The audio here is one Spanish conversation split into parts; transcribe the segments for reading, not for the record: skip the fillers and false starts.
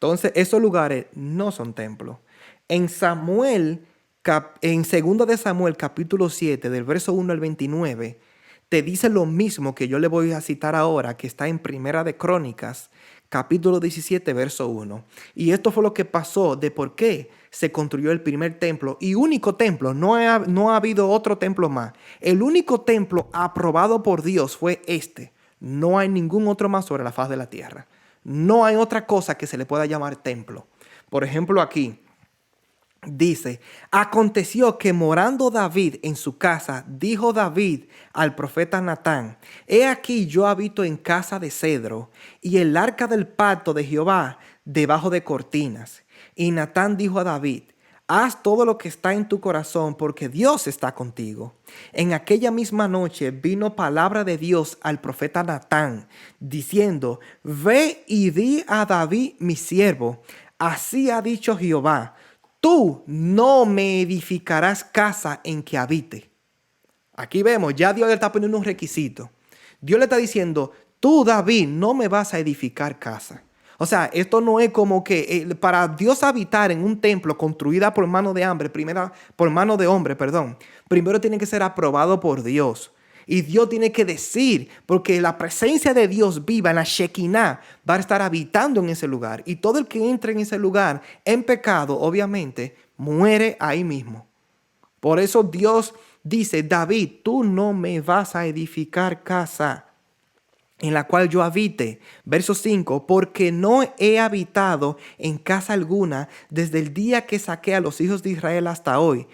Entonces, esos lugares no son templos. En Samuel, en 2 de Samuel, capítulo 7, del verso 1 al 29, te dice lo mismo que yo le voy a citar ahora, que está en Primera de Crónicas, capítulo 17, verso 1. Y esto fue lo que pasó de por qué se construyó el primer templo y único templo. No ha habido otro templo más. El único templo aprobado por Dios fue este. No hay ningún otro más sobre la faz de la tierra. No hay otra cosa que se le pueda llamar templo. Por ejemplo, aquí dice: aconteció que morando David en su casa, dijo David al profeta Natán: he aquí yo habito en casa de cedro, y el arca del pacto de Jehová debajo de cortinas. Y Natán dijo a David: haz todo lo que está en tu corazón, porque Dios está contigo. En aquella misma noche vino palabra de Dios al profeta Natán, diciendo: ve y di a David mi siervo, así ha dicho Jehová: tú no me edificarás casa en que habite. Aquí vemos, ya Dios le está poniendo un requisito. Dios le está diciendo: tú, David, no me vas a edificar casa. O sea, esto no es como que para Dios habitar en un templo construida por mano de hombre, primero tiene que ser aprobado por Dios. Y Dios tiene que decir, porque la presencia de Dios viva en la Shekinah va a estar habitando en ese lugar. Y todo el que entre en ese lugar en pecado, obviamente, muere ahí mismo. Por eso Dios dice: David, tú no me vas a edificar casa en la cual yo habite. Verso 5, porque no he habitado en casa alguna desde el día que saqué a los hijos de Israel hasta hoy.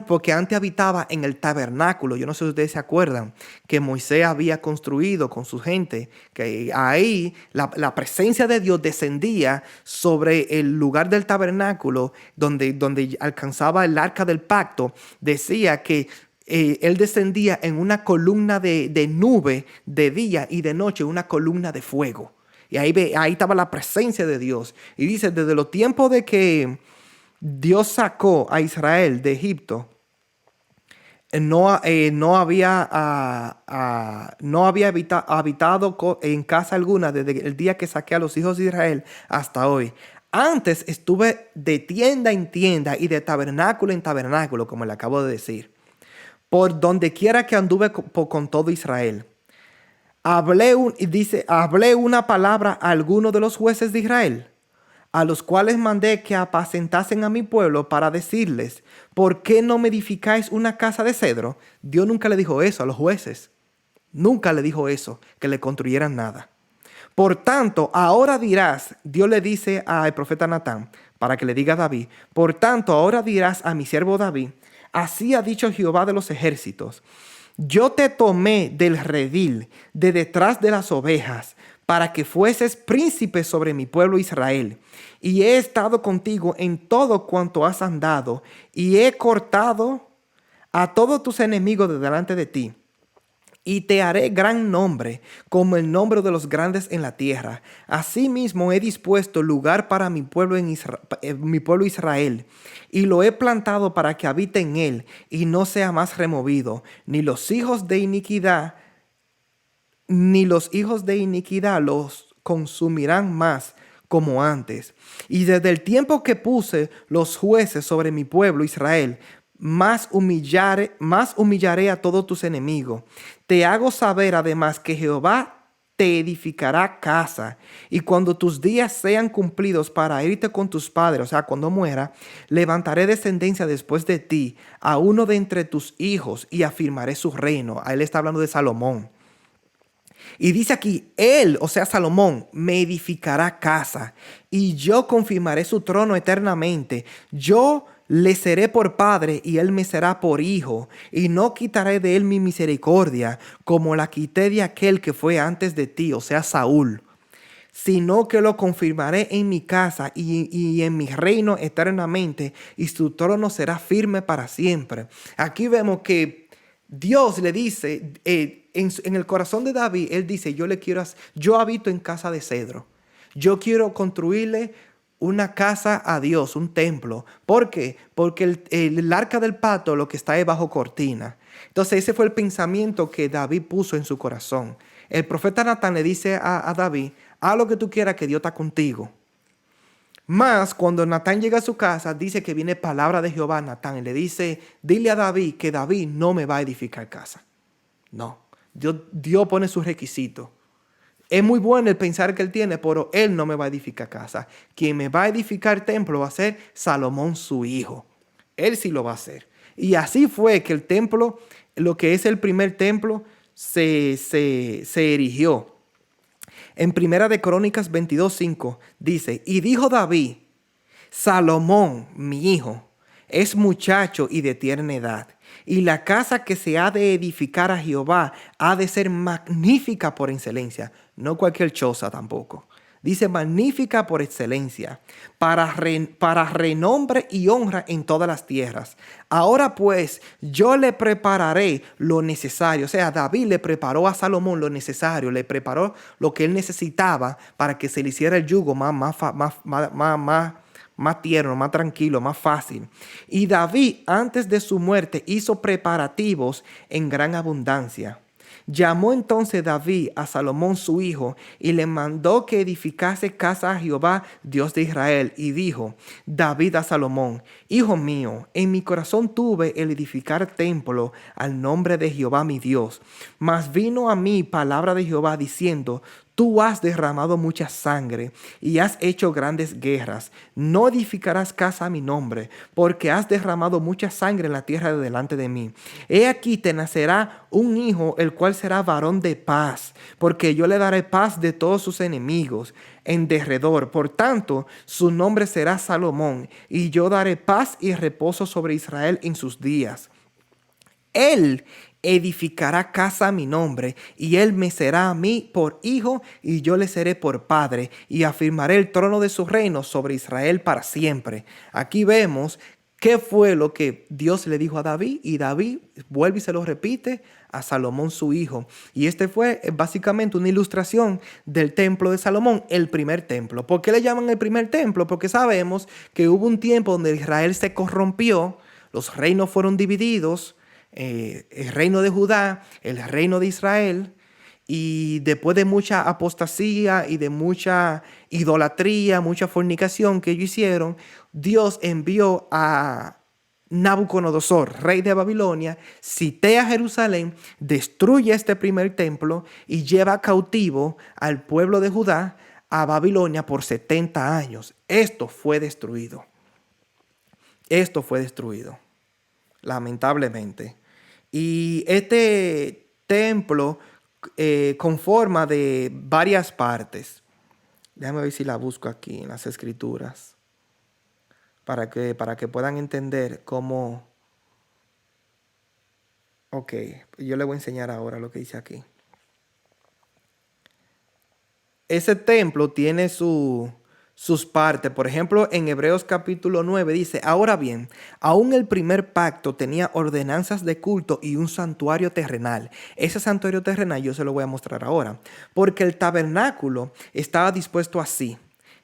Porque antes habitaba en el tabernáculo. Yo no sé si ustedes se acuerdan que Moisés había construido con su gente, que ahí la presencia de Dios descendía sobre el lugar del tabernáculo donde alcanzaba el arca del pacto. Decía que él descendía en una columna de nube de día, y de noche una columna de fuego. Y ahí estaba la presencia de Dios. Y dice: desde los tiempos de que Dios sacó a Israel de Egipto, no había habitado en casa alguna desde el día que saqué a los hijos de Israel hasta hoy. Antes estuve de tienda en tienda y de tabernáculo en tabernáculo, como le acabo de decir, por donde quiera que anduve con todo Israel. Hablé una palabra a alguno de los jueces de Israel, a los cuales mandé que apacentasen a mi pueblo, para decirles: ¿por qué no me edificáis una casa de cedro? Dios nunca le dijo eso a los jueces. Nunca le dijo eso, que le construyeran nada. Por tanto, ahora dirás, Dios le dice al profeta Natán, para que le diga a David: por tanto, ahora dirás a mi siervo David: así ha dicho Jehová de los ejércitos: yo te tomé del redil, de detrás de las ovejas, para que fueses príncipe sobre mi pueblo Israel. Y he estado contigo en todo cuanto has andado, y he cortado a todos tus enemigos de delante de ti. Y te haré gran nombre, como el nombre de los grandes en la tierra. Asimismo he dispuesto lugar para mi pueblo Israel, y lo he plantado para que habite en él, y no sea más removido. Ni los hijos de iniquidad los consumirán más como antes. Y desde el tiempo que puse los jueces sobre mi pueblo Israel, más humillaré a todos tus enemigos. Te hago saber además que Jehová te edificará casa, y cuando tus días sean cumplidos para irte con tus padres, o sea, cuando muera, levantaré descendencia después de ti, a uno de entre tus hijos, y afirmaré su reino. A él está hablando de Salomón. Y dice aquí: él, o sea, Salomón, me edificará casa, y yo confirmaré su trono eternamente. Yo le seré por padre, y él me será por hijo, y no quitaré de él mi misericordia, como la quité de aquel que fue antes de ti, o sea, Saúl, sino que lo confirmaré en mi casa y en mi reino eternamente, y su trono será firme para siempre. Aquí vemos que Dios le dice, en el corazón de David, él dice: yo habito en casa de cedro. Yo quiero construirle una casa a Dios, un templo. ¿Por qué? Porque el arca del pacto, lo que está es bajo cortina. Entonces ese fue el pensamiento que David puso en su corazón. El profeta Natán le dice a David: haz lo que tú quieras, que Dios está contigo. Más cuando Natán llega a su casa, dice que viene palabra de Jehová a Natán y le dice, dile a David que David no me va a edificar casa. No, Dios pone sus requisitos. Es muy bueno el pensar que él tiene, pero él no me va a edificar casa. Quien me va a edificar templo va a ser Salomón, su hijo. Él sí lo va a hacer. Y así fue que el templo, lo que es el primer templo, se erigió. En Primera de Crónicas 22:5 dice, y dijo David, Salomón, mi hijo, es muchacho y de tierna edad, y la casa que se ha de edificar a Jehová ha de ser magnífica por excelencia, no cualquier choza tampoco. Dice magnífica por excelencia, para renombre y honra en todas las tierras. Ahora pues, yo le prepararé lo necesario. O sea, David le preparó a Salomón lo necesario, le preparó lo que él necesitaba para que se le hiciera el yugo más tierno, más tranquilo, más fácil. Y David, antes de su muerte, hizo preparativos en gran abundancia. Llamó entonces David a Salomón su hijo y le mandó que edificase casa a Jehová, Dios de Israel. Y dijo David a Salomón, hijo mío, en mi corazón tuve el edificar templo al nombre de Jehová mi Dios. Mas vino a mí palabra de Jehová diciendo, tú has derramado mucha sangre y has hecho grandes guerras. No edificarás casa a mi nombre, porque has derramado mucha sangre en la tierra de delante de mí. He aquí te nacerá un hijo, el cual será varón de paz, porque yo le daré paz de todos sus enemigos en derredor. Por tanto, su nombre será Salomón, y yo daré paz y reposo sobre Israel en sus días. Él edificará casa a mi nombre, y él me será a mí por hijo, y yo le seré por padre, y afirmaré el trono de su reino sobre Israel para siempre. Aquí vemos qué fue lo que Dios le dijo a David, y David vuelve y se lo repite a Salomón su hijo. Y este fue básicamente una ilustración del templo de Salomón, el primer templo. ¿Por qué le llaman el primer templo? Porque sabemos que hubo un tiempo donde Israel se corrompió, los reinos fueron divididos, el reino de Judá, el reino de Israel, y después de mucha apostasía y de mucha idolatría, mucha fornicación que ellos hicieron, Dios envió a Nabucodonosor, rey de Babilonia, sitea Jerusalén, destruye este primer templo y lleva cautivo al pueblo de Judá a Babilonia por 70 años. Esto fue destruido. Esto fue destruido, lamentablemente. Y este templo conforma de varias partes. Déjame ver si la busco aquí en las escrituras para que puedan entender cómo. Ok, yo les voy a enseñar ahora lo que dice aquí. Ese templo tiene sus partes. Por ejemplo, en Hebreos capítulo 9 dice, ahora bien, aún el primer pacto tenía ordenanzas de culto y un santuario terrenal. Ese santuario terrenal yo se lo voy a mostrar ahora. Porque el tabernáculo estaba dispuesto así.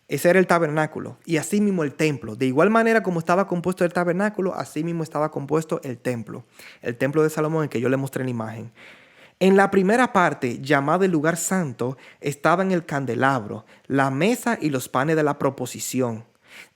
Ese era el tabernáculo. Y así mismo el templo. De igual manera como estaba compuesto el tabernáculo, así mismo estaba compuesto el templo. El templo de Salomón, el que yo le mostré en la imagen. En la primera parte, llamada el lugar santo, estaban el candelabro, la mesa y los panes de la proposición.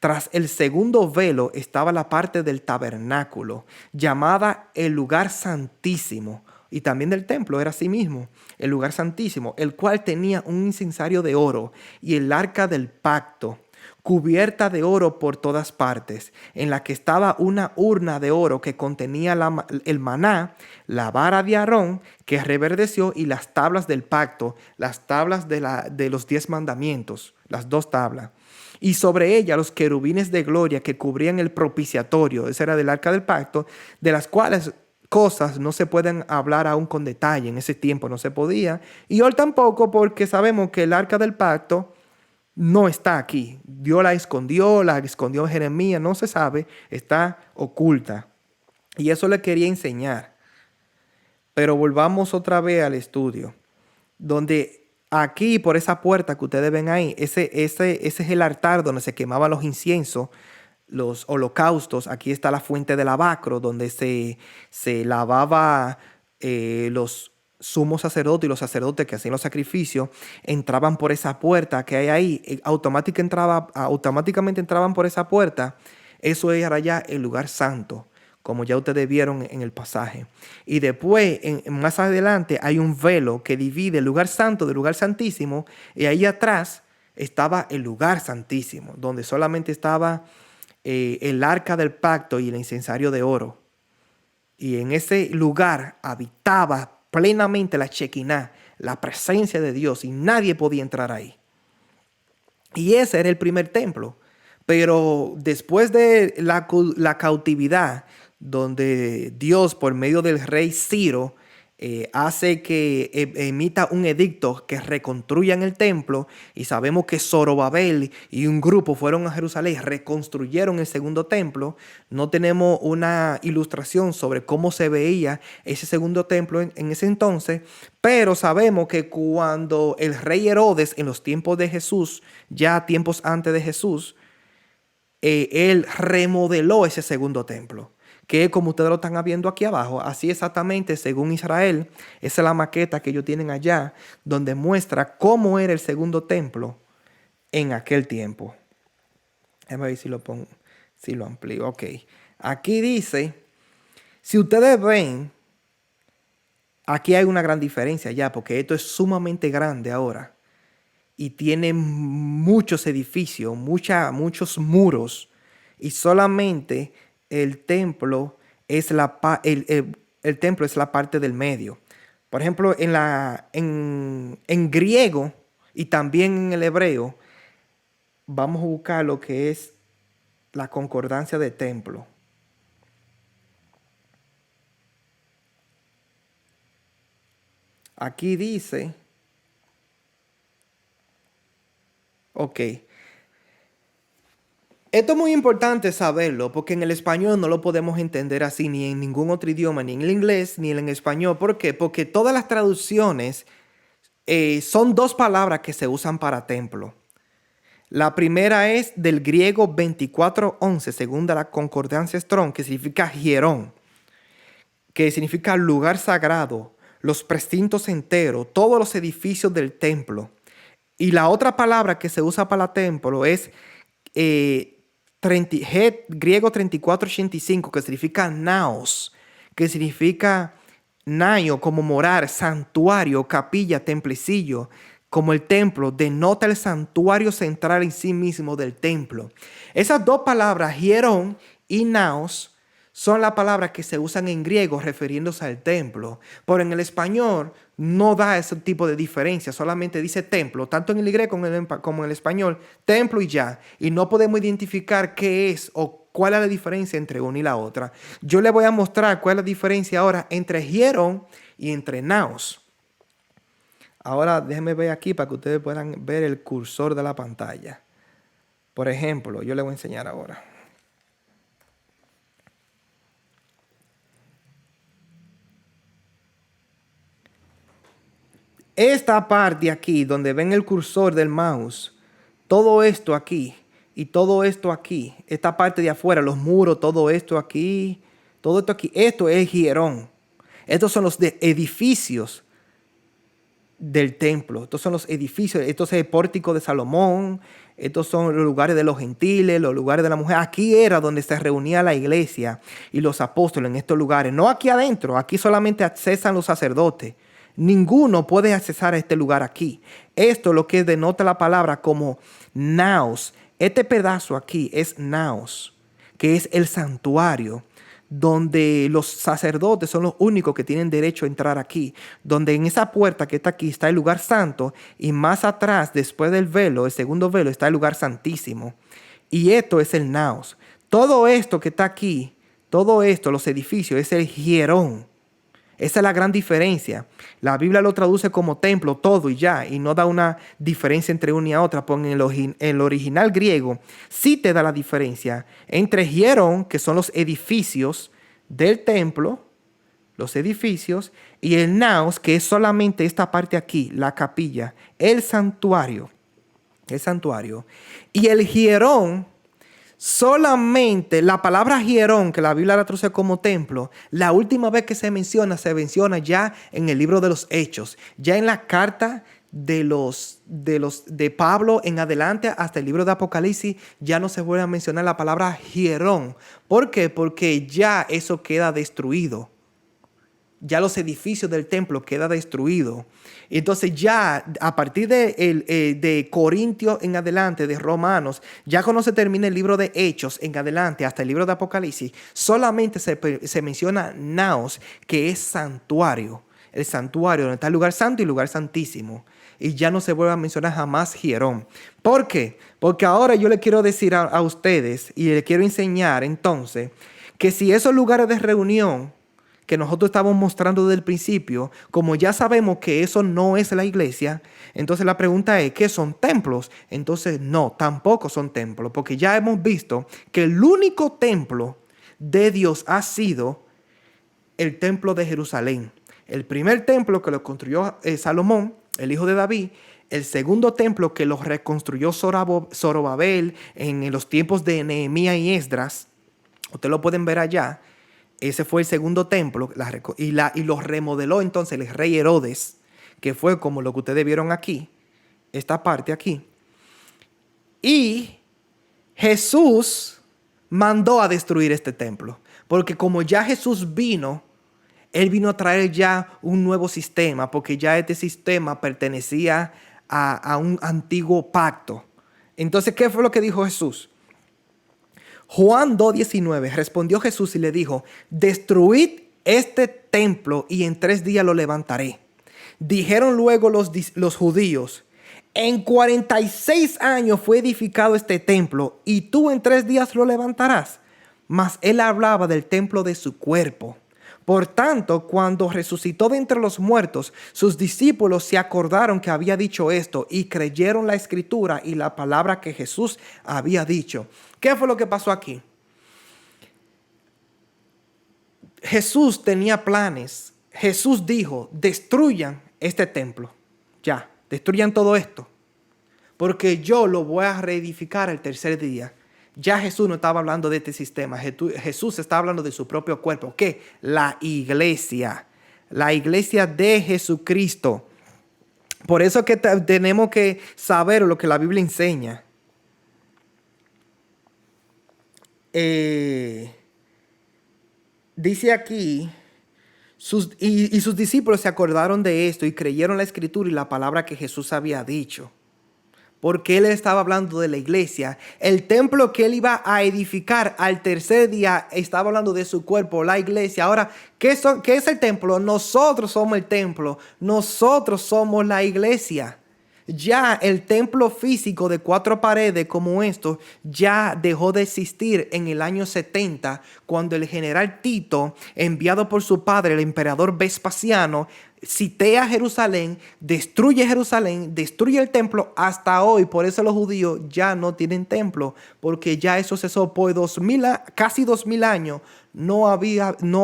Tras el segundo velo estaba la parte del tabernáculo, llamada el lugar santísimo. Y también del templo era así mismo, el lugar santísimo, el cual tenía un incensario de oro y el arca del pacto, cubierta de oro por todas partes, en la que estaba una urna de oro que contenía el maná, la vara de Aarón que reverdeció y las tablas del pacto, las tablas de los 10 mandamientos, las 2 tablas. Y sobre ella los querubines de gloria que cubrían el propiciatorio, esa era del arca del pacto, de las cuales cosas no se pueden hablar aún con detalle. En ese tiempo no se podía. Y hoy tampoco, porque sabemos que el arca del pacto no está aquí. Dios la escondió Jeremías, no se sabe, está oculta. Y eso le quería enseñar. Pero volvamos otra vez al estudio, donde aquí por esa puerta que ustedes ven ahí, ese es el altar donde se quemaban los inciensos, los holocaustos. Aquí está la fuente del lavacro, donde se lavaba sumo sacerdote y los sacerdotes que hacían los sacrificios entraban por esa puerta que hay ahí, automáticamente entraban por esa puerta. Eso era ya el lugar santo, como ya ustedes vieron en el pasaje. Y después, más adelante, hay un velo que divide el lugar santo del lugar santísimo, y ahí atrás estaba el lugar santísimo, donde solamente estaba el arca del pacto y el incensario de oro. Y en ese lugar habitaba plenamente la Shekinah, la presencia de Dios, y nadie podía entrar ahí. Y ese era el primer templo. Pero después de la cautividad, donde Dios, por medio del rey Ciro, hace que emita un edicto que reconstruyan el templo, y sabemos que Zorobabel y un grupo fueron a Jerusalén y reconstruyeron el segundo templo. No tenemos una ilustración sobre cómo se veía ese segundo templo en ese entonces, pero sabemos que cuando el rey Herodes, en los tiempos de Jesús, ya tiempos antes de Jesús, él remodeló ese segundo templo, que es como ustedes lo están viendo aquí abajo. Así exactamente, según Israel, esa es la maqueta que ellos tienen allá, donde muestra cómo era el segundo templo en aquel tiempo. Déjame ver si lo pongo, si lo amplío. Ok. Aquí dice, si ustedes ven, aquí hay una gran diferencia ya, porque esto es sumamente grande ahora. Y tiene muchos edificios, muchos muros. Y solamente el templo es el templo es la parte del medio. Por ejemplo, en griego y también en el hebreo, vamos a buscar lo que es la concordancia de templo. Aquí dice, ok, esto es muy importante saberlo, porque en el español no lo podemos entender así, ni en ningún otro idioma, ni en el inglés, ni en el español. ¿Por qué? Porque todas las traducciones son dos palabras que se usan para templo. La primera es del griego 24:11, según la concordancia Strong, que significa hierón, que significa lugar sagrado, los precintos enteros, todos los edificios del templo. Y la otra palabra que se usa para templo es griego 3485, que significa naos, que significa naio, como morar, santuario, capilla, templecillo. Como el templo denota el santuario central en sí mismo del templo. Esas dos palabras, hierón y naos, son las palabras que se usan en griego refiriéndose al templo. Pero en el español no da ese tipo de diferencia, solamente dice templo, tanto en el griego como en el español, templo y ya. Y no podemos identificar qué es o cuál es la diferencia entre una y la otra. Yo les voy a mostrar cuál es la diferencia ahora entre hierón y entre naos. Ahora déjenme ver aquí para que ustedes puedan ver el cursor de la pantalla. Por ejemplo, yo les voy a enseñar ahora. Esta parte aquí, donde ven el cursor del mouse, todo esto aquí y todo esto aquí, esta parte de afuera, los muros, todo esto aquí, esto es hierón. Estos son los edificios del templo. Estos son los edificios, estos es el pórtico de Salomón, estos son los lugares de los gentiles, los lugares de la mujer. Aquí era donde se reunía la iglesia y los apóstoles, en estos lugares. No aquí adentro, aquí solamente accesan los sacerdotes. Ninguno puede accesar a este lugar aquí. Esto es lo que denota la palabra como naos. Este pedazo aquí es naos, que es el santuario, donde los sacerdotes son los únicos que tienen derecho a entrar aquí, donde en esa puerta que está aquí está el lugar santo, y más atrás, después del velo, el segundo velo, está el lugar santísimo. Y esto es el naos. Todo esto que está aquí, todo esto, los edificios, es el hierón. Esa es la gran diferencia. La Biblia lo traduce como templo todo y ya, y no da una diferencia entre una y otra, porque en el original griego sí te da la diferencia entre hierón, que son los edificios del templo, los edificios, y el naos, que es solamente esta parte aquí, la capilla, el santuario. El santuario. Y el hierón Solamente la palabra Hierón, que la Biblia la traduce como templo, la última vez que se menciona ya en el libro de los Hechos, ya en la carta de Pablo en adelante hasta el libro de Apocalipsis, ya no se vuelve a mencionar la palabra Hierón. ¿Por qué? Porque ya eso queda destruido. Ya los edificios del templo quedan destruidos. Entonces ya a partir de Corintios en adelante, de Romanos, ya cuando se termina el libro de Hechos en adelante hasta el libro de Apocalipsis, solamente se menciona Naos, que es santuario. El santuario donde está el lugar santo y el lugar santísimo. Y ya no se vuelve a mencionar jamás Hierón. ¿Por qué? Porque ahora yo le quiero decir a ustedes y le quiero enseñar entonces que si esos lugares de reunión que nosotros estábamos mostrando desde el principio, como ya sabemos que eso no es la iglesia, entonces la pregunta es, ¿qué son templos? Entonces no, tampoco son templos, porque ya hemos visto que el único templo de Dios ha sido el templo de Jerusalén. El primer templo que lo construyó Salomón, el hijo de David. El segundo templo que lo reconstruyó Zorobabel en los tiempos de Nehemías y Esdras. Ustedes lo pueden ver allá. Ese fue el segundo templo y lo remodeló entonces el rey Herodes, que fue como lo que ustedes vieron aquí, esta parte aquí. Y Jesús mandó a destruir este templo, porque como ya Jesús vino, Él vino a traer ya un nuevo sistema, porque ya este sistema pertenecía a un antiguo pacto. Entonces, ¿qué fue lo que dijo Jesús? Juan 2:19, respondió Jesús y le dijo, destruid este templo y en 3 días lo levantaré. Dijeron luego los judíos, en 46 años fue edificado este templo y tú en 3 días lo levantarás. Mas él hablaba del templo de su cuerpo. Por tanto, cuando resucitó de entre los muertos, sus discípulos se acordaron que había dicho esto y creyeron la escritura y la palabra que Jesús había dicho. ¿Qué fue lo que pasó aquí? Jesús tenía planes. Jesús dijo, destruyan este templo. Ya, destruyan todo esto. Porque yo lo voy a reedificar el tercer día. Ya Jesús no estaba hablando de este sistema. Jesús está hablando de su propio cuerpo. ¿Qué? La iglesia. La iglesia de Jesucristo. Por eso que tenemos que saber lo que la Biblia enseña. Dice aquí, sus discípulos se acordaron de esto y creyeron la escritura y la palabra que Jesús había dicho. Porque él estaba hablando de la iglesia. El templo que él iba a edificar al tercer día estaba hablando de su cuerpo, la iglesia. Ahora, ¿qué es el templo? Nosotros somos el templo. Nosotros somos la iglesia. Ya el templo físico de 4 paredes como esto ya dejó de existir en el año 70, cuando el general Tito, enviado por su padre, el emperador Vespasiano, sitea Jerusalén, destruye el templo hasta hoy. Por eso los judíos ya no tienen templo, porque ya eso cesó por casi 2000 años. No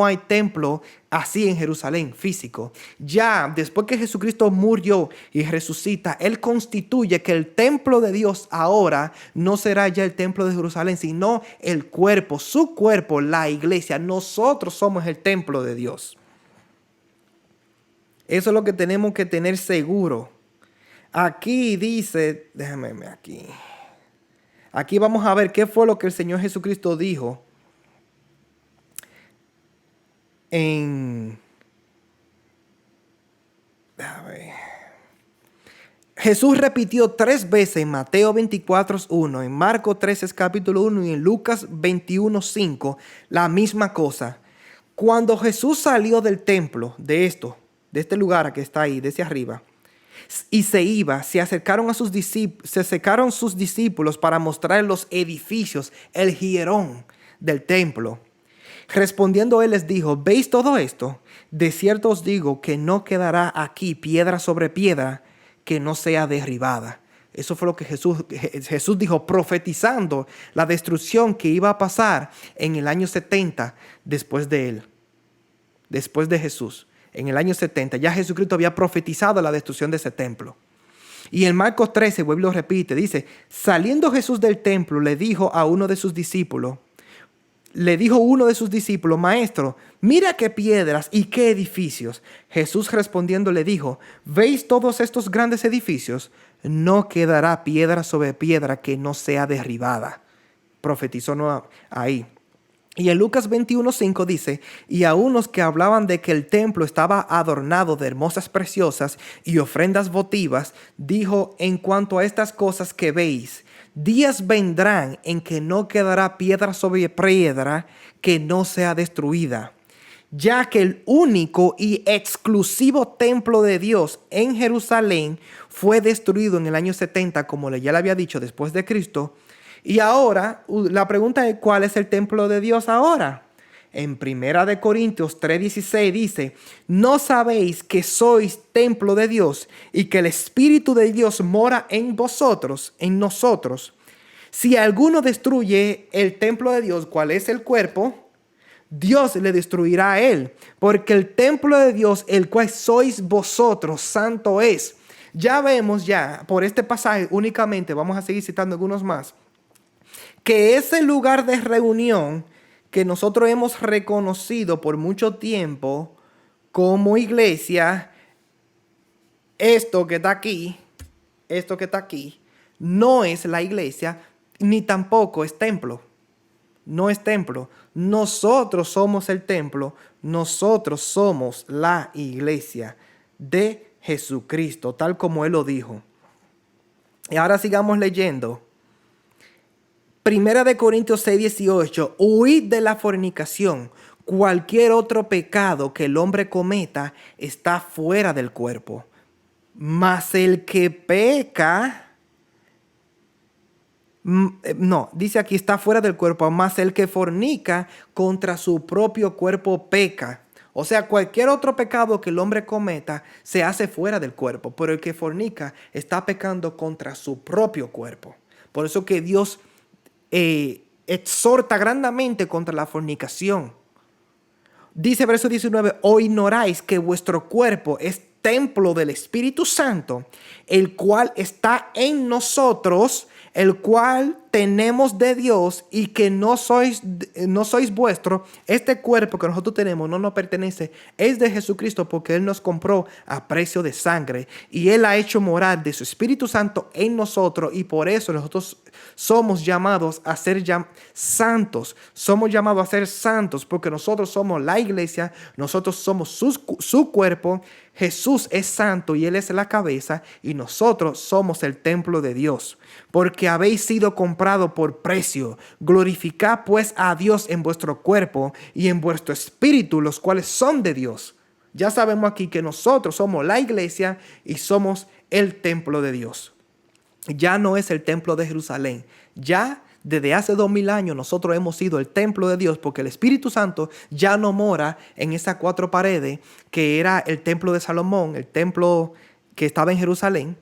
hay templo así en Jerusalén físico. Ya después que Jesucristo murió y resucita, Él constituye que el templo de Dios ahora no será ya el templo de Jerusalén, sino el cuerpo, su cuerpo, la iglesia. Nosotros somos el templo de Dios. Eso es lo que tenemos que tener seguro. Aquí dice, déjame ver aquí. Aquí vamos a ver qué fue lo que el Señor Jesucristo dijo Jesús repitió 3 veces en Mateo 24:1, en Marcos 13 capítulo 1 y en Lucas 21:5 la misma cosa. Cuando Jesús salió del templo, de este lugar que está ahí, desde arriba, y se iba, se acercaron sus discípulos para mostrar los edificios, el hierón del templo. Respondiendo él les dijo, ¿veis todo esto? De cierto os digo que no quedará aquí piedra sobre piedra que no sea derribada. Eso fue lo que Jesús dijo, profetizando la destrucción que iba a pasar en el año 70 después de él. Después de Jesús, en el año 70, ya Jesucristo había profetizado la destrucción de ese templo. Y en Marcos 13, vuelve y lo repite, dice, saliendo Jesús del templo, le dijo uno de sus discípulos, Maestro, mira qué piedras y qué edificios. Jesús respondiendo le dijo, ¿veis todos estos grandes edificios? No quedará piedra sobre piedra que no sea derribada. Profetizó ahí. Y en Lucas 21:5 dice, y a unos que hablaban de que el templo estaba adornado de hermosas preciosas y ofrendas votivas, dijo, en cuanto a estas cosas que veis, días vendrán en que no quedará piedra sobre piedra que no sea destruida, ya que el único y exclusivo templo de Dios en Jerusalén fue destruido en el año 70, como ya le había dicho, después de Cristo. Y ahora, la pregunta es, ¿cuál es el templo de Dios ahora? En 1 Corintios 3:16 dice, ¿no sabéis que sois templo de Dios y que el Espíritu de Dios mora en vosotros, en nosotros? Si alguno destruye el templo de Dios, ¿cuál es el cuerpo? Dios le destruirá a él, porque el templo de Dios, el cual sois vosotros, santo es. Ya vemos por este pasaje únicamente, vamos a seguir citando algunos más, que ese lugar de reunión que nosotros hemos reconocido por mucho tiempo como iglesia, esto que está aquí, no es la iglesia, ni tampoco es templo. No es templo. Nosotros somos el templo, nosotros somos la iglesia de Jesucristo, tal como Él lo dijo. Y ahora sigamos leyendo. 1 Corintios 6:18, huid de la fornicación. Cualquier otro pecado que el hombre cometa está fuera del cuerpo. Mas el que peca, dice aquí está fuera del cuerpo, mas el que fornica contra su propio cuerpo peca. O sea, cualquier otro pecado que el hombre cometa se hace fuera del cuerpo, pero el que fornica está pecando contra su propio cuerpo. Por eso que Dios exhorta grandemente contra la fornicación. Dice verso 19, ¿o ignoráis que vuestro cuerpo es templo del Espíritu Santo, el cual está en nosotros, el cual tenemos de Dios y que no sois vuestro? Este cuerpo que nosotros tenemos no nos pertenece, es de Jesucristo, porque Él nos compró a precio de sangre y Él ha hecho morar de su Espíritu Santo en nosotros, y por eso nosotros somos llamados a ser santos. Somos llamados a ser santos porque nosotros somos la iglesia, nosotros somos su cuerpo. Jesús es santo y Él es la cabeza, y nosotros somos el templo de Dios. Porque habéis sido comprados por precio. Glorificad pues a Dios en vuestro cuerpo y en vuestro espíritu, los cuales son de Dios. Ya sabemos aquí que nosotros somos la iglesia y somos el templo de Dios. Ya no es el templo de Jerusalén. Ya desde hace 2000 años nosotros hemos sido el templo de Dios, porque el Espíritu Santo ya no mora en esas 4 paredes que era el templo de Salomón, el templo que estaba en Jerusalén.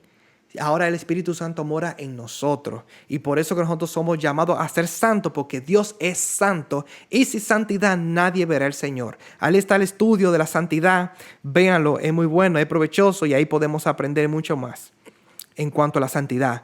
Ahora el Espíritu Santo mora en nosotros, y por eso que nosotros somos llamados a ser santos, porque Dios es santo, y sin santidad nadie verá al Señor. Ahí está el estudio de la santidad, véanlo, es muy bueno, es provechoso, y ahí podemos aprender mucho más en cuanto a la santidad.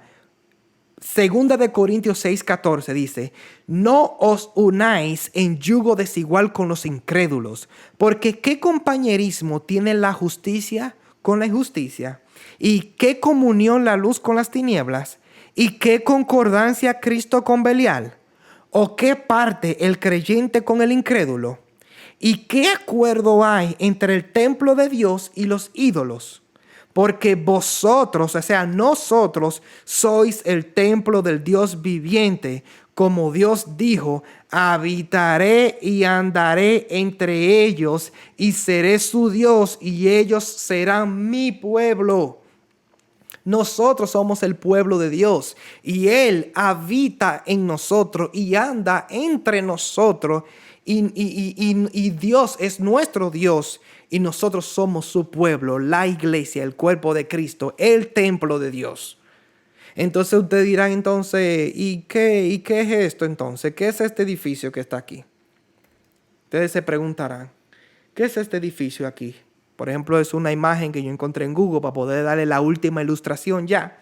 2 Corintios 6:14 dice, no os unáis en yugo desigual con los incrédulos, porque ¿qué compañerismo tiene la justicia con la injusticia? ¿Y qué comunión la luz con las tinieblas? ¿Y qué concordancia Cristo con Belial? ¿O qué parte el creyente con el incrédulo? ¿Y qué acuerdo hay entre el templo de Dios y los ídolos? Porque vosotros, o sea, nosotros, sois el templo del Dios viviente. Como Dios dijo, habitaré y andaré entre ellos y seré su Dios y ellos serán mi pueblo. Nosotros somos el pueblo de Dios y Él habita en nosotros y anda entre nosotros, y Dios es nuestro Dios y nosotros somos su pueblo, la iglesia, el cuerpo de Cristo, el templo de Dios. Entonces ustedes dirán entonces, ¿y qué es esto entonces? ¿Qué es este edificio que está aquí? Ustedes se preguntarán, ¿qué es este edificio aquí? Por ejemplo, es una imagen que yo encontré en Google para poder darle la última ilustración ya.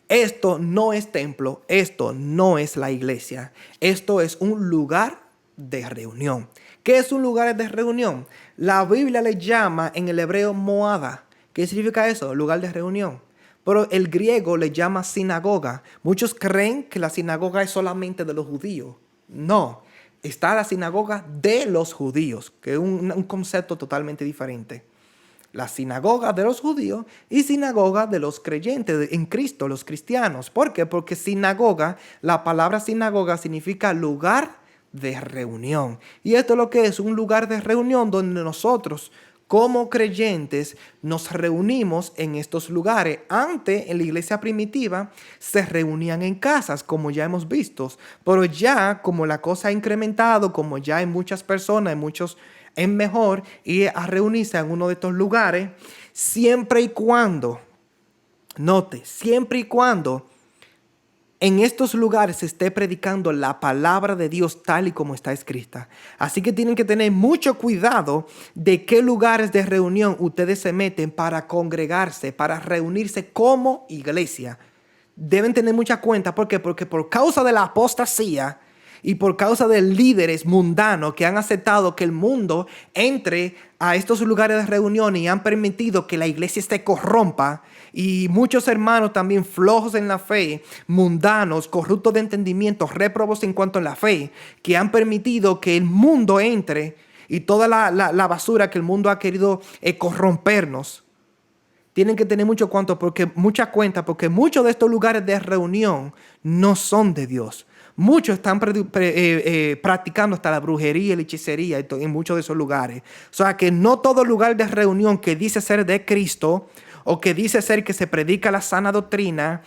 Esto no es templo, esto no es la iglesia, esto es un lugar de reunión. ¿Qué es un lugar de reunión? La Biblia le llama en el hebreo moada. ¿Qué significa eso? Lugar de reunión. Pero el griego le llama sinagoga. Muchos creen que la sinagoga es solamente de los judíos. No, está la sinagoga de los judíos, que es un concepto totalmente diferente. La sinagoga de los judíos y sinagoga de los creyentes en Cristo, los cristianos. ¿Por qué? Porque sinagoga, la palabra sinagoga significa lugar de reunión. Y esto es lo que es, un lugar de reunión donde nosotros, como creyentes, nos reunimos en estos lugares. Antes, en la iglesia primitiva, se reunían en casas, como ya hemos visto. Pero ya, como la cosa ha incrementado, como ya hay muchas personas, hay muchos, es mejor ir a reunirse en uno de estos lugares, siempre y cuando, note, siempre y cuando en estos lugares se esté predicando la palabra de Dios tal y como está escrita. Así que tienen que tener mucho cuidado de qué lugares de reunión ustedes se meten para congregarse, para reunirse como iglesia. Deben tener mucha cuenta. ¿Por qué? Porque por causa de la apostasía y por causa de líderes mundanos que han aceptado que el mundo entre a estos lugares de reunión y han permitido que la iglesia esté corrompa, y muchos hermanos también flojos en la fe, mundanos, corruptos de entendimiento, réprobos en cuanto a la fe, que han permitido que el mundo entre y toda la basura que el mundo ha querido corrompernos. Tienen que tener mucha cuenta porque muchos de estos lugares de reunión no son de Dios. Muchos están practicando hasta la brujería y la hechicería en muchos de esos lugares. O sea que no todo lugar de reunión que dice ser de Cristo o que dice ser que se predica la sana doctrina,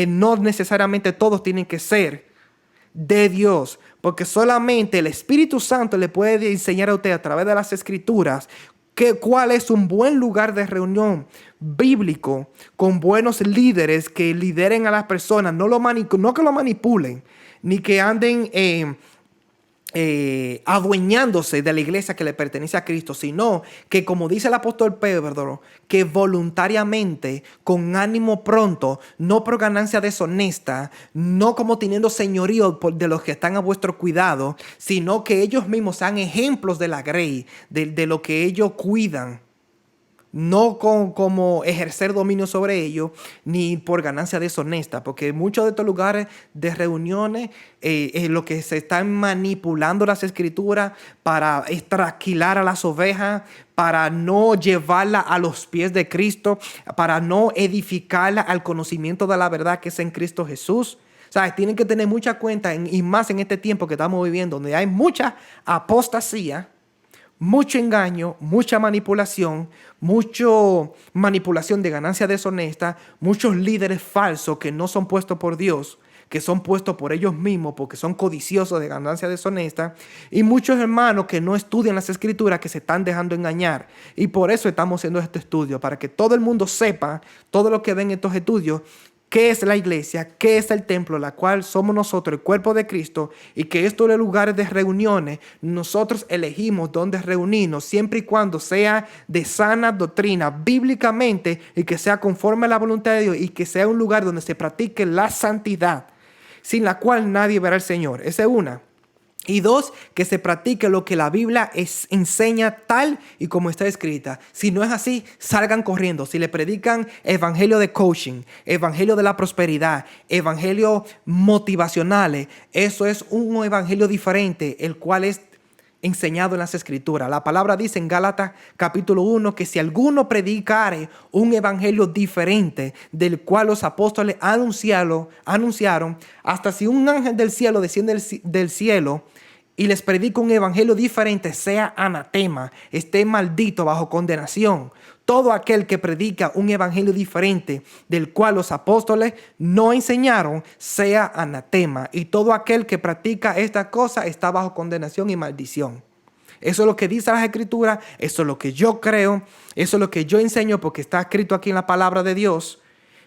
no necesariamente todos tienen que ser de Dios. Porque solamente el Espíritu Santo le puede enseñar a usted a través de las Escrituras cuál es un buen lugar de reunión bíblico con buenos líderes que lideren a las personas, no que lo manipulen, ni que anden adueñándose de la iglesia que le pertenece a Cristo, sino que, como dice el apóstol Pedro, que voluntariamente, con ánimo pronto, no por ganancia deshonesta, no como teniendo señorío de los que están a vuestro cuidado, sino que ellos mismos sean ejemplos de la grey, de lo que ellos cuidan. No como ejercer dominio sobre ellos, ni por ganancia deshonesta, porque muchos de estos lugares de reuniones, lo que se están manipulando las escrituras para trasquilar a las ovejas, para no llevarla a los pies de Cristo, para no edificarla al conocimiento de la verdad que es en Cristo Jesús. O sea, tienen que tener mucha cuenta, y más en este tiempo que estamos viviendo, donde hay mucha apostasía, mucho engaño, mucha manipulación de ganancia deshonesta, muchos líderes falsos que no son puestos por Dios, que son puestos por ellos mismos porque son codiciosos de ganancia deshonesta, y muchos hermanos que no estudian las escrituras, que se están dejando engañar. Y por eso estamos haciendo este estudio, para que todo el mundo sepa, todo lo que ven estos estudios, qué es la iglesia, qué es el templo, la cual somos nosotros, el cuerpo de Cristo, y que estos lugares de reuniones, nosotros elegimos dónde reunirnos, siempre y cuando sea de sana doctrina, bíblicamente, y que sea conforme a la voluntad de Dios, y que sea un lugar donde se practique la santidad, sin la cual nadie verá al Señor. Esa es una. Y dos, que se practique lo que la Biblia enseña tal y como está escrita. Si no es así, salgan corriendo. Si le predican evangelio de coaching, evangelio de la prosperidad, evangelio motivacionales, eso es un evangelio diferente, el cual es enseñado en las escrituras. La palabra dice en Gálatas capítulo 1 que si alguno predicare un evangelio diferente del cual los apóstoles anunciaron, hasta si un ángel del cielo desciende del cielo y les predica un evangelio diferente, sea anatema, esté maldito, bajo condenación. Todo aquel que predica un evangelio diferente del cual los apóstoles no enseñaron, sea anatema. Y todo aquel que practica esta cosa está bajo condenación y maldición. Eso es lo que dice las escrituras, eso es lo que yo creo, eso es lo que yo enseño, porque está escrito aquí en la palabra de Dios.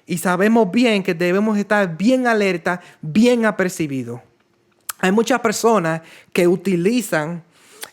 Y sabemos bien que debemos estar bien alerta, bien apercibidos. Hay muchas personas que utilizan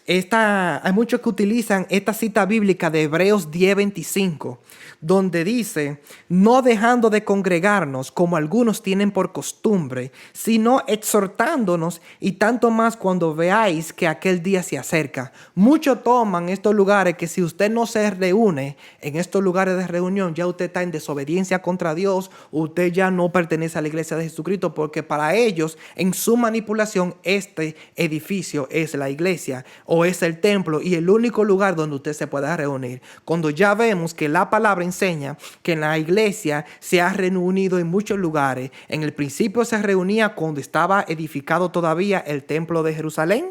hay muchos que utilizan esta cita bíblica de Hebreos 10:25, donde dice, no dejando de congregarnos como algunos tienen por costumbre, sino exhortándonos, y tanto más cuando veáis que aquel día se acerca. Muchos toman estos lugares que si usted no se reúne en estos lugares de reunión, ya usted está en desobediencia contra Dios, usted ya no pertenece a la iglesia de Jesucristo, porque para ellos, en su manipulación, este edificio es la iglesia o es el templo y el único lugar donde usted se pueda reunir. Cuando ya vemos que la palabra enseña que en la iglesia se ha reunido en muchos lugares. En el principio se reunía cuando estaba edificado todavía el templo de Jerusalén.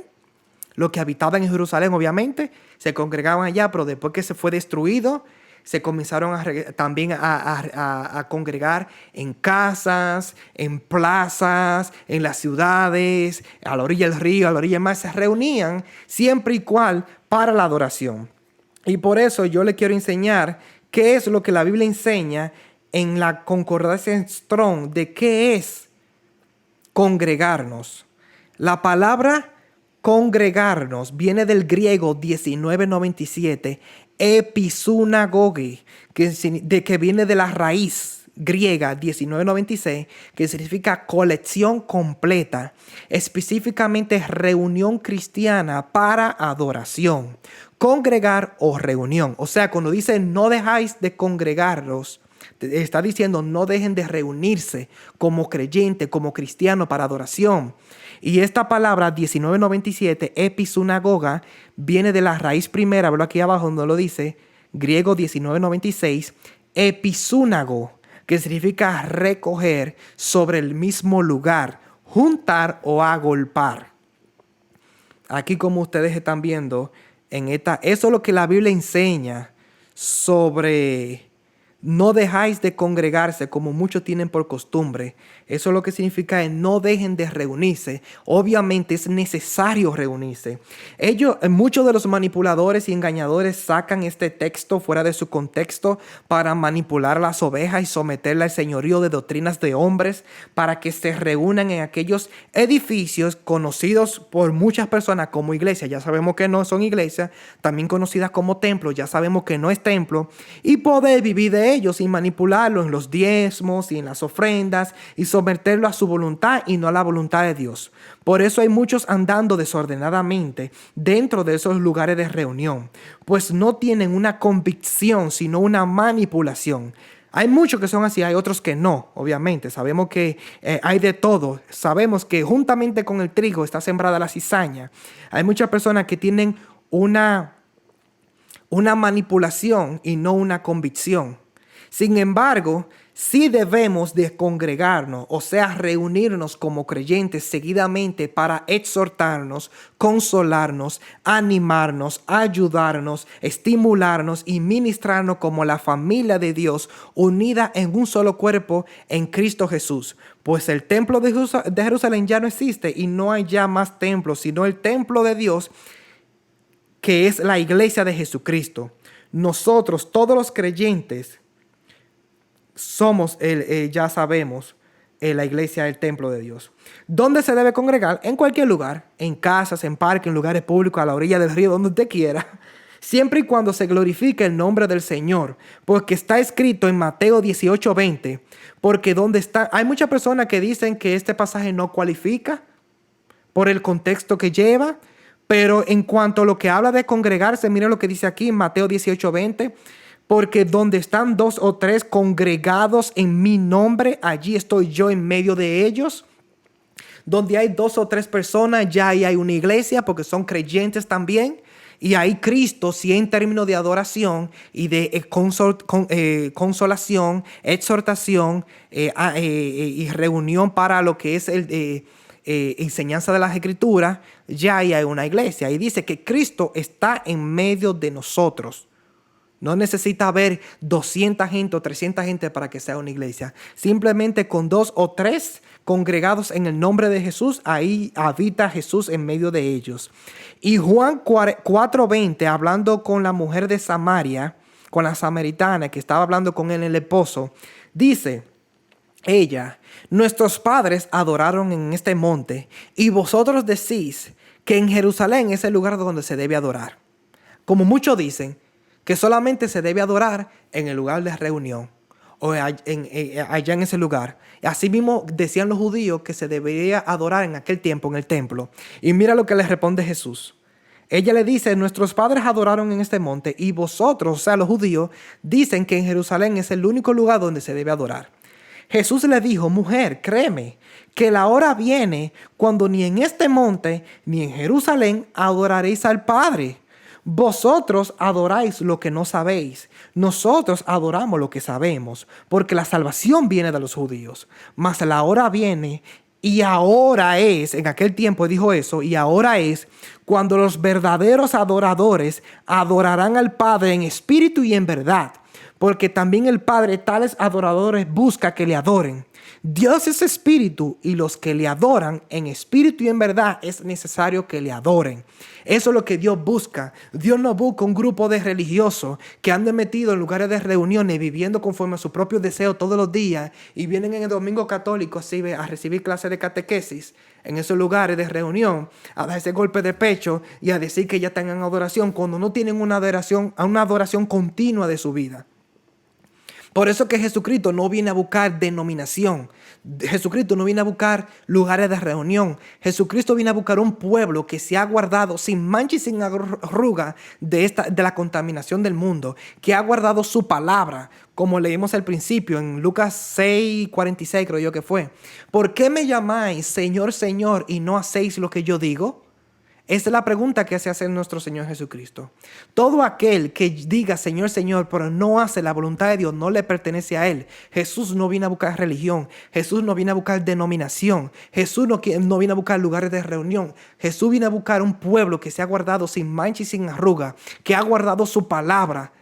Los que habitaban en Jerusalén, obviamente, se congregaban allá, pero después que se fue destruido, se comenzaron también a congregar en casas, en plazas, en las ciudades, a la orilla del río, a la orilla del mar. Se reunían siempre y cual para la adoración. Y por eso yo le quiero enseñar qué es lo que la Biblia enseña en la concordancia Strong de qué es congregarnos. La palabra congregarnos viene del griego 1997, episunagoge, que viene de la raíz griega 1996, que significa colección completa, específicamente reunión cristiana para adoración, congregar o reunión. O sea, cuando dice no dejáis de congregaros, está diciendo no dejen de reunirse como creyente, como cristiano para adoración. Y esta palabra 1997, episunagoga, viene de la raíz primera, verlo aquí abajo donde lo dice, griego 1996, episunago, que significa recoger sobre el mismo lugar, juntar o agolpar. Aquí como ustedes están viendo, eso es lo que la Biblia enseña sobre no dejáis de congregarse como muchos tienen por costumbre. Eso lo que significa es no dejen de reunirse. Obviamente es necesario reunirse. Muchos de los manipuladores y engañadores sacan este texto fuera de su contexto para manipular las ovejas y someterla al señorío de doctrinas de hombres para que se reúnan en aquellos edificios conocidos por muchas personas como iglesia. Ya sabemos que no son iglesias, también conocidas como templos. Ya sabemos que no es templo, y poder vivir de ellos y manipularlo en los diezmos y en las ofrendas y someterlo a su voluntad y no a la voluntad de Dios. Por eso hay muchos andando desordenadamente dentro de esos lugares de reunión, pues no tienen una convicción, sino una manipulación. Hay muchos que son así, hay otros que no, obviamente. Sabemos que hay de todo. Sabemos que juntamente con el trigo está sembrada la cizaña. Hay muchas personas que tienen una manipulación y no una convicción. Sin embargo, sí debemos de congregarnos, o sea, reunirnos como creyentes seguidamente para exhortarnos, consolarnos, animarnos, ayudarnos, estimularnos y ministrarnos como la familia de Dios unida en un solo cuerpo en Cristo Jesús. Pues el templo de Jerusalén ya no existe y no hay ya más templos, sino el templo de Dios, que es la iglesia de Jesucristo. Nosotros, todos los creyentes, somos, ya sabemos, la iglesia, el templo de Dios. ¿Dónde se debe congregar? En cualquier lugar, en casas, en parques, en lugares públicos, a la orilla del río, donde usted quiera, siempre y cuando se glorifique el nombre del Señor, porque está escrito en Mateo 18:20, porque donde está, hay muchas personas que dicen que este pasaje no cualifica por el contexto que lleva, pero en cuanto a lo que habla de congregarse, mire lo que dice aquí en Mateo 18:20, porque donde están 2 o 3 congregados en mi nombre, allí estoy yo en medio de ellos. Donde hay 2 o 3 personas, ya ahí hay una iglesia, porque son creyentes también. Y ahí Cristo, si en términos de adoración y de consolación, exhortación y reunión para lo que es enseñanza de las Escrituras, ya ahí hay una iglesia. Y dice que Cristo está en medio de nosotros. No necesita haber 200 gente o 300 gente para que sea una iglesia. Simplemente con 2 o 3 congregados en el nombre de Jesús, ahí habita Jesús en medio de ellos. Y Juan 4:20, hablando con la mujer de Samaria, con la samaritana que estaba hablando con él en el pozo, dice ella: nuestros padres adoraron en este monte, y vosotros decís que en Jerusalén es el lugar donde se debe adorar. Como muchos dicen, que solamente se debe adorar en el lugar de reunión o allá en ese lugar. Así mismo decían los judíos que se debería adorar en aquel tiempo en el templo. Y mira lo que les responde Jesús. Ella le dice, nuestros padres adoraron en este monte y vosotros, o sea, los judíos, dicen que en Jerusalén es el único lugar donde se debe adorar. Jesús le dijo, mujer, créeme, que la hora viene cuando ni en este monte ni en Jerusalén adoraréis al Padre. Vosotros adoráis lo que no sabéis. Nosotros adoramos lo que sabemos, porque la salvación viene de los judíos. Mas la hora viene y ahora es, en aquel tiempo dijo eso, y ahora es cuando los verdaderos adoradores adorarán al Padre en espíritu y en verdad. Porque también el Padre tales adoradores busca que le adoren. Dios es espíritu y los que le adoran en espíritu y en verdad es necesario que le adoren. Eso es lo que Dios busca. Dios no busca un grupo de religiosos que anden metidos en lugares de reuniones viviendo conforme a su propio deseo todos los días y vienen en el domingo católico a recibir clases de catequesis en esos lugares de reunión, a dar ese golpe de pecho y a decir que ya están en adoración cuando no tienen una adoración continua de su vida. Por eso que Jesucristo no viene a buscar denominación. Jesucristo no viene a buscar lugares de reunión. Jesucristo viene a buscar un pueblo que se ha guardado sin mancha y sin arruga de la contaminación del mundo, que ha guardado su palabra, como leímos al principio en Lucas 6:46, creo yo que fue. ¿Por qué me llamáis Señor, Señor, y no hacéis lo que yo digo? Esa es la pregunta que se hace nuestro Señor Jesucristo. Todo aquel que diga Señor, Señor, pero no hace la voluntad de Dios, no le pertenece a Él. Jesús no viene a buscar religión. Jesús no viene a buscar denominación. Jesús no viene a buscar lugares de reunión. Jesús viene a buscar un pueblo que se ha guardado sin mancha y sin arruga, que ha guardado su palabra,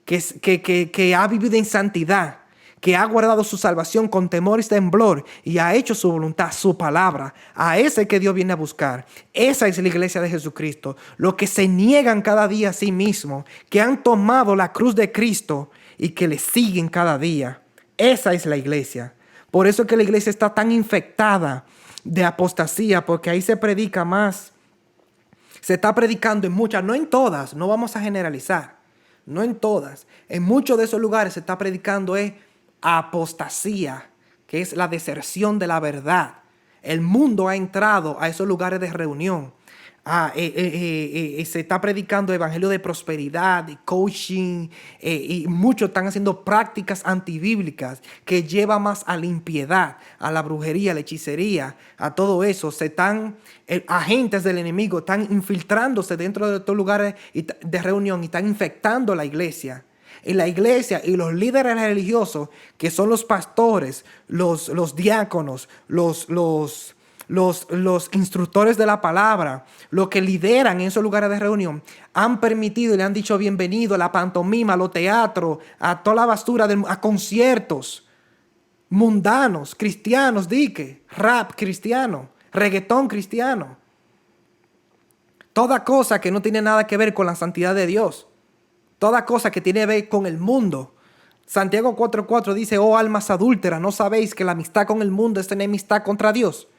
que ha vivido en santidad, que ha guardado su salvación con temor y temblor y ha hecho su voluntad, su palabra. A ese que Dios viene a buscar. Esa es la iglesia de Jesucristo. Los que se niegan cada día a sí mismos, que han tomado la cruz de Cristo y que le siguen cada día. Esa es la iglesia. Por eso es que la iglesia está tan infectada de apostasía, porque ahí se predica más. Se está predicando en muchas, no en todas, no vamos a generalizar. No en todas. En muchos de esos lugares se está predicando apostasía, que es la deserción de la verdad. El mundo ha entrado a esos lugares de reunión. Se está predicando evangelio de prosperidad, de coaching, y muchos están haciendo prácticas antibíblicas que llevan más a la impiedad, a la brujería, a la hechicería, a todo eso. Agentes del enemigo están infiltrándose dentro de estos lugares de reunión y están infectando la iglesia. Y la iglesia y los líderes religiosos, que son los pastores, los diáconos, los instructores de la palabra, los que lideran en esos lugares de reunión, han permitido y le han dicho bienvenido a la pantomima, a los teatros, a toda la basura, a conciertos mundanos, cristianos, rap cristiano, reggaetón cristiano. Toda cosa que no tiene nada que ver con la santidad de Dios. Toda cosa que tiene que ver con el mundo. Santiago 4:4 dice, oh almas adúlteras, ¿no sabéis que la amistad con el mundo es enemistad contra Dios?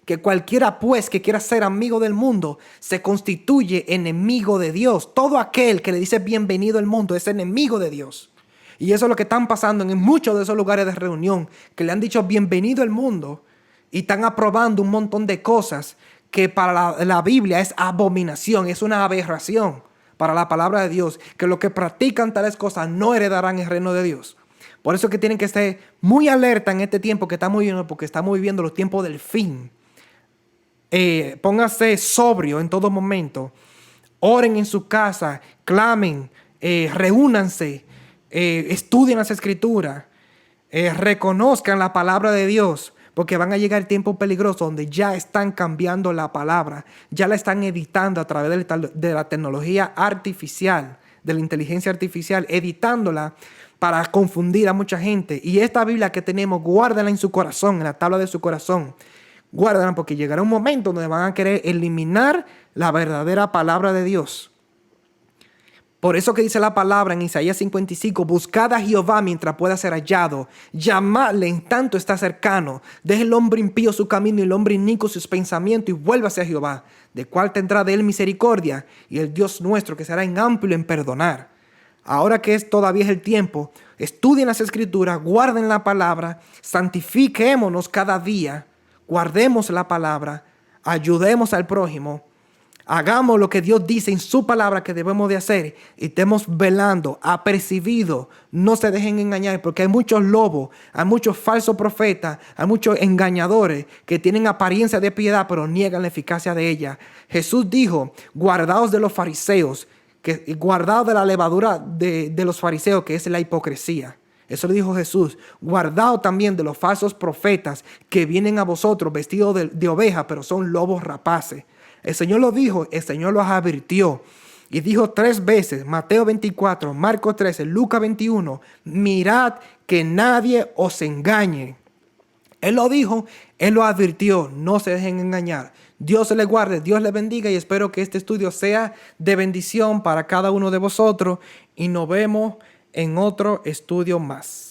Que cualquiera pues que quiera ser amigo del mundo se constituye enemigo de Dios. Todo aquel que le dice bienvenido al mundo es enemigo de Dios. Y eso es lo que están pasando en muchos de esos lugares de reunión, que le han dicho bienvenido al mundo y están aprobando un montón de cosas que para la Biblia es abominación, es una aberración. Para la palabra de Dios, que los que practican tales cosas no heredarán el reino de Dios. Por eso es que tienen que estar muy alerta en este tiempo que estamos viviendo, porque estamos viviendo los tiempos del fin. Pónganse sobrio en todo momento. Oren en su casa, clamen, reúnanse, estudien las escrituras, reconozcan la palabra de Dios. Porque van a llegar tiempos peligrosos donde ya están cambiando la palabra, ya la están editando a través de la tecnología artificial, de la inteligencia artificial, editándola para confundir a mucha gente. Y esta Biblia que tenemos, guárdenla en su corazón, en la tabla de su corazón. Guárdenla porque llegará un momento donde van a querer eliminar la verdadera palabra de Dios. Por eso que dice la palabra en Isaías 55, buscad a Jehová mientras pueda ser hallado, llamadle en tanto está cercano, deje el hombre impío su camino y el hombre inicuo sus pensamientos y vuélvase a Jehová, de cual tendrá de él misericordia y el Dios nuestro que será en amplio en perdonar. Ahora que todavía es el tiempo, estudien las escrituras, guarden la palabra, santifiquémonos cada día, guardemos la palabra, ayudemos al prójimo. Hagamos lo que Dios dice en su palabra que debemos de hacer y estemos velando, apercibidos. No se dejen engañar porque hay muchos lobos, hay muchos falsos profetas, hay muchos engañadores que tienen apariencia de piedad pero niegan la eficacia de ella. Jesús dijo, guardaos de los fariseos, guardaos de la levadura de los fariseos, que es la hipocresía. Eso le dijo Jesús. Guardaos también de los falsos profetas que vienen a vosotros vestidos de oveja pero son lobos rapaces. El Señor lo dijo, el Señor los advirtió. Y dijo 3 veces, Mateo 24, Marcos 13, Lucas 21, mirad que nadie os engañe. Él lo dijo, Él lo advirtió, no se dejen engañar. Dios se les guarde, Dios les bendiga y espero que este estudio sea de bendición para cada uno de vosotros y nos vemos en otro estudio más.